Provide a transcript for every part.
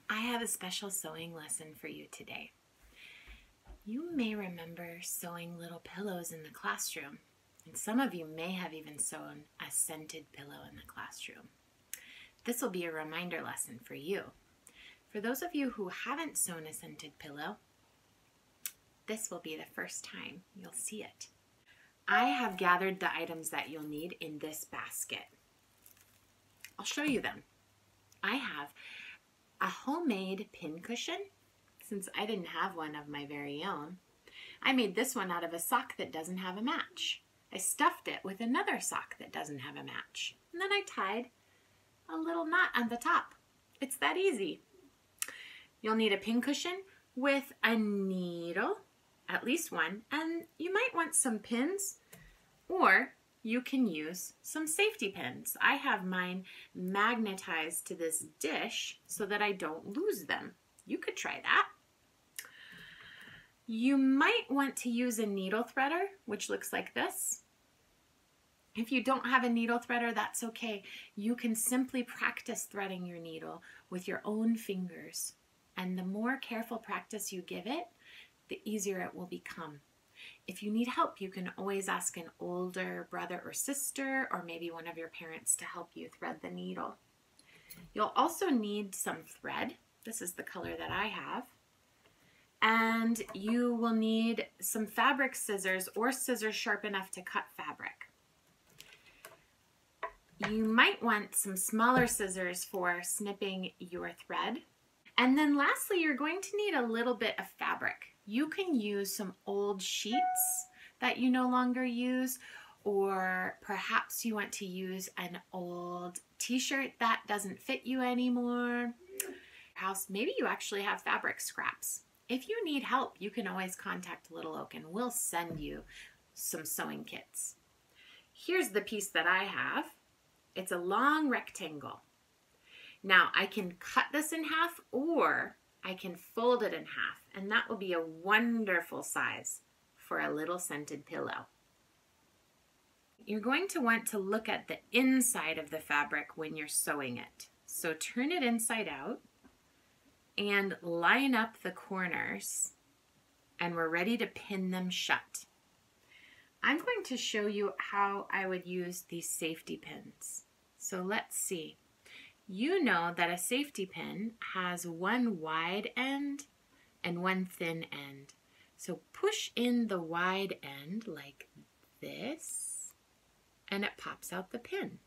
I have a special sewing lesson for you today. You may remember sewing little pillows in the classroom, and some of you may have even sewn a scented pillow in the classroom. This will be a reminder lesson for you. For those of you who haven't sewn a scented pillow, this will be the first time you'll see it. I have gathered the items that you'll need in this basket. I'll show you them. I have a homemade pin cushion. Since I didn't have one of my very own, I made this one out of a sock that doesn't have a match. I stuffed it with another sock that doesn't have a match. And then I tied a little knot on the top. It's that easy. You'll need a pin cushion with a needle, at least one, and you might want some pins, or you can use some safety pins. I have mine magnetized to this dish so that I don't lose them. You could try that. You might want to use a needle threader, which looks like this. If you don't have a needle threader, that's okay. You can simply practice threading your needle with your own fingers. And the more careful practice you give it, the easier it will become. If you need help, you can always ask an older brother or sister, or maybe one of your parents to help you thread the needle. You'll also need some thread. This is the color that I have. And you will need some fabric scissors or scissors sharp enough to cut fabric. You might want some smaller scissors for snipping your thread. And then lastly, you're going to need a little bit of fabric. You can use some old sheets that you no longer use, or perhaps you want to use an old t-shirt that doesn't fit you anymore. Maybe you actually have fabric scraps. If you need help, you can always contact Little Oak and we'll send you some sewing kits. Here's the piece that I have. It's a long rectangle. Now I can cut this in half, or I can fold it in half, and that will be a wonderful size for a little scented pillow. You're going to want to look at the inside of the fabric when you're sewing it. So turn it inside out and line up the corners, and we're ready to pin them shut. I'm going to show you how I would use these safety pins. So let's see. You know that a safety pin has one wide end and one thin end. So push in the wide end like this, and it pops out the pin.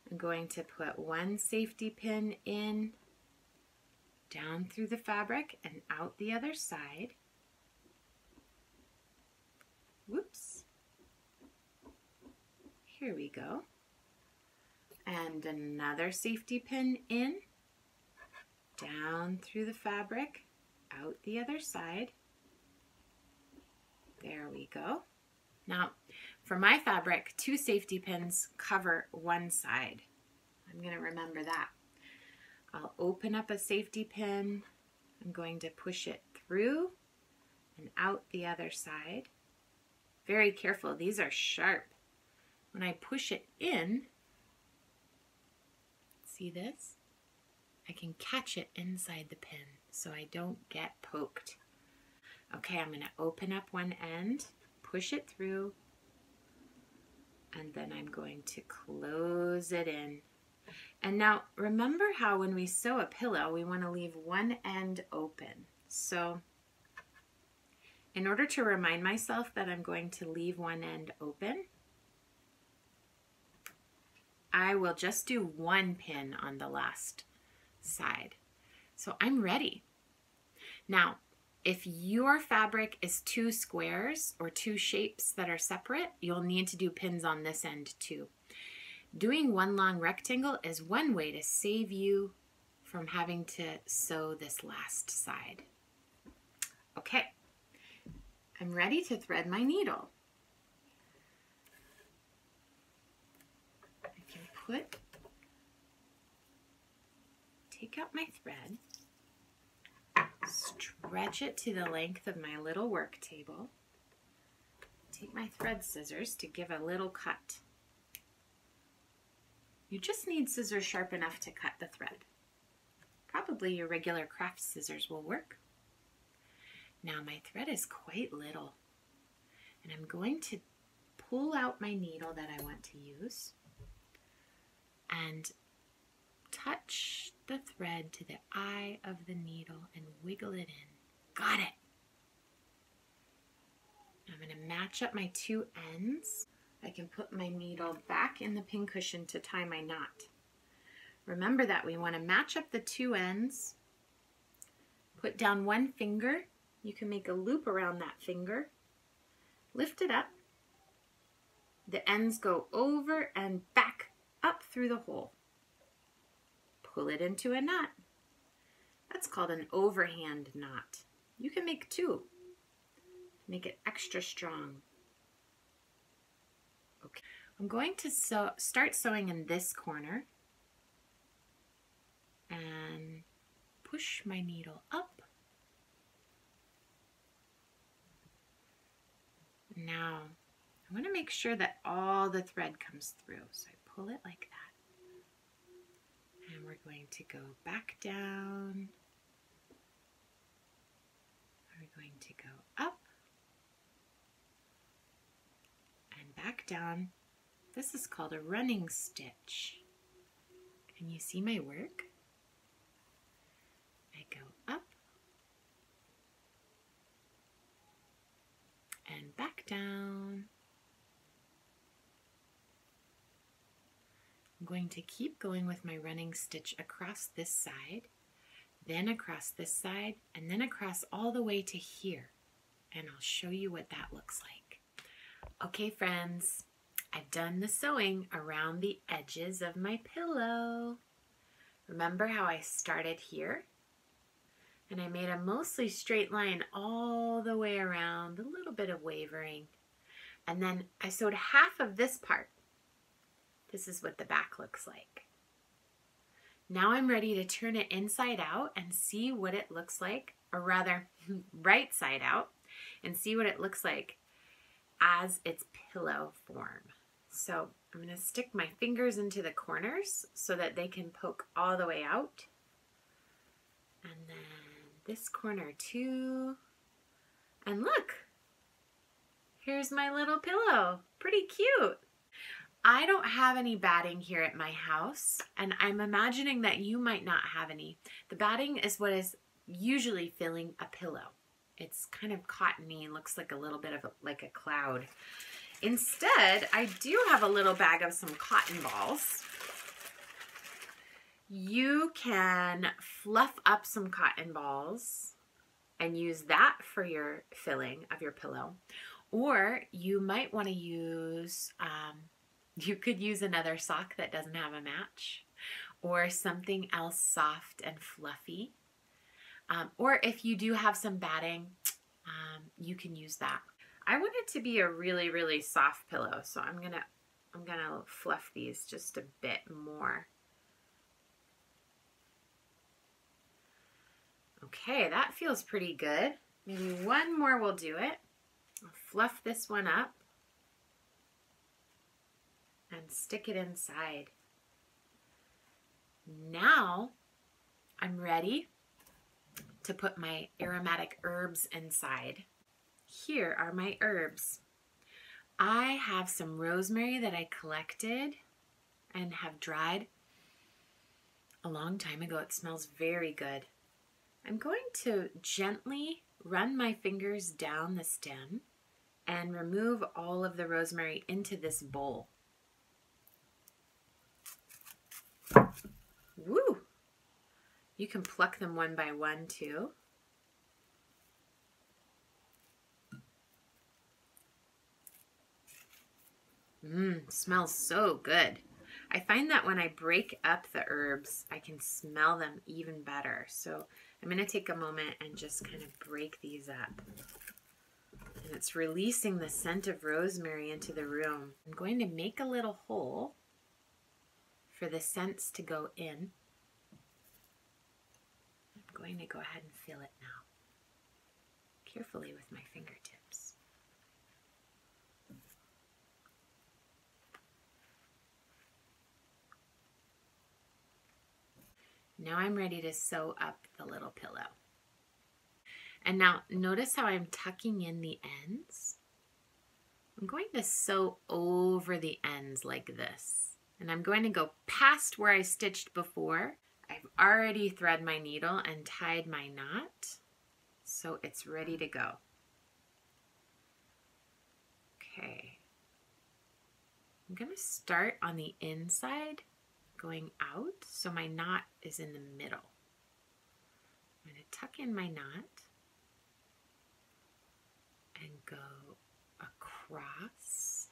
I'm going to put one safety pin in, down through the fabric and out the other side. Whoops. Here we go. And another safety pin in, down through the fabric, out the other side. There we go. Now, for my fabric, 2 safety pins cover one side. I'm going to remember that. I'll open up a safety pin. I'm going to push it through and out the other side. Very careful, these are sharp. When I push it in, see this? I can catch it inside the pin so I don't get poked. Okay, I'm going to open up one end, push it through, and then I'm going to close it in. And now remember how when we sew a pillow, we want to leave one end open. So in order to remind myself that I'm going to leave one end open, I will just do one pin on the last side. So I'm ready. Now, if your fabric is 2 squares or 2 shapes that are separate, you'll need to do pins on this end too. Doing one long rectangle is one way to save you from having to sew this last side. Okay, I'm ready to thread my needle. Take out my thread, stretch it to the length of my little work table, take my thread scissors to give a little cut. You just need scissors sharp enough to cut the thread. Probably your regular craft scissors will work. Now my thread is quite little, and I'm going to pull out my needle that I want to use and touch the thread to the eye of the needle and wiggle it in. Got it! I'm going to match up my two ends. I can put my needle back in the pincushion to tie my knot. Remember that we want to match up the two ends. Put down one finger. You can make a loop around that finger. Lift it up. The ends go over and back up through the hole. Pull it into a knot. That's called an overhand knot. You can make two. Make it extra strong. Okay, I'm going to start sewing in this corner and push my needle up. Now, I want to make sure that all the thread comes through. So I pull it like that. And we're going to go back down. We're going to go up. And back down. This is called a running stitch. Can you see my work? I go up and back down. I'm going to keep going with my running stitch across this side, then across this side, and then across all the way to here. And I'll show you what that looks like. Okay, friends, I've done the sewing around the edges of my pillow. Remember how I started here? And I made a mostly straight line all the way around, a little bit of wavering. And then I sewed half of this part. This is what the back looks like. Now I'm ready to turn it inside out and see what it looks like, or rather right side out, and see what it looks like as its pillow form. So I'm going to stick my fingers into the corners so that they can poke all the way out. And then this corner too. And look, here's my little pillow. Pretty cute. I don't have any batting here at my house, and I'm imagining that you might not have any. The batting is what is usually filling a pillow. It's kind of cottony, looks like a little bit of like a cloud. Instead, I do have a little bag of some cotton balls. You can fluff up some cotton balls and use that for your filling of your pillow. Or you might want to use, you could use another sock that doesn't have a match, or something else soft and fluffy. Or if you do have some batting, you can use that. I want it to be a really, really soft pillow, so I'm gonna fluff these just a bit more. Okay, that feels pretty good. Maybe one more will do it. I'll fluff this one up and stick it inside. Now I'm ready to put my aromatic herbs inside. Here are my herbs. I have some rosemary that I collected and have dried a long time ago. It smells very good. I'm going to gently run my fingers down the stem and remove all of the rosemary into this bowl. Woo! You can pluck them one by one too. Smells so good. I find that when I break up the herbs, I can smell them even better. So I'm going to take a moment and just kind of break these up. And it's releasing the scent of rosemary into the room. I'm going to make a little hole for the scents to go in. I'm going to go ahead and fill it now, carefully with my fingertips. Now I'm ready to sew up the little pillow. And now notice how I'm tucking in the ends. I'm going to sew over the ends like this. And I'm going to go past where I stitched before. I've already thread my needle and tied my knot, so it's ready to go. Okay. I'm going to start on the inside, going out, so my knot is in the middle. I'm going to tuck in my knot and go across.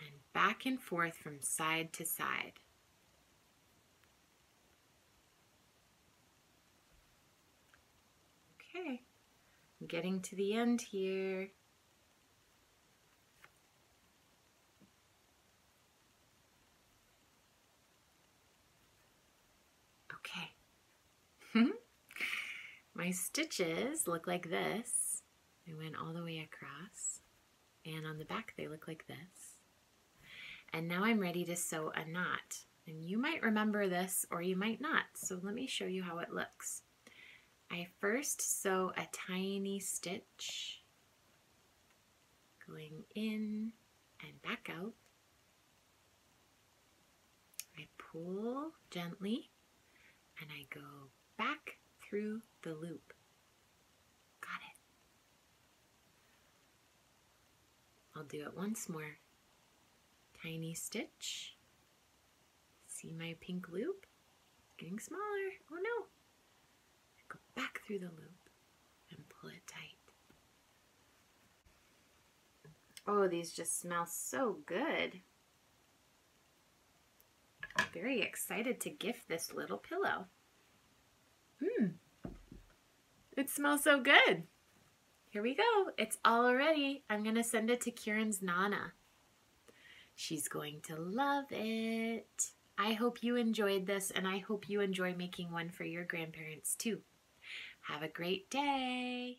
And back and forth from side to side. Okay, I'm getting to the end here. Okay. My stitches look like this. They went all the way across. And on the back they look like this. And now I'm ready to sew a knot. And you might remember this or you might not. So let me show you how it looks. I first sew a tiny stitch going in and back out. I pull gently and I go back through the loop. Got it. I'll do it once more. Tiny stitch. See my pink loop? It's getting smaller. Oh no. Go back through the loop and pull it tight. Oh, these just smell so good. I'm very excited to gift this little pillow. It smells so good. Here we go. It's all ready. I'm going to send it to Kieran's Nana. She's going to love it. I hope you enjoyed this, and I hope you enjoy making one for your grandparents too. Have a great day.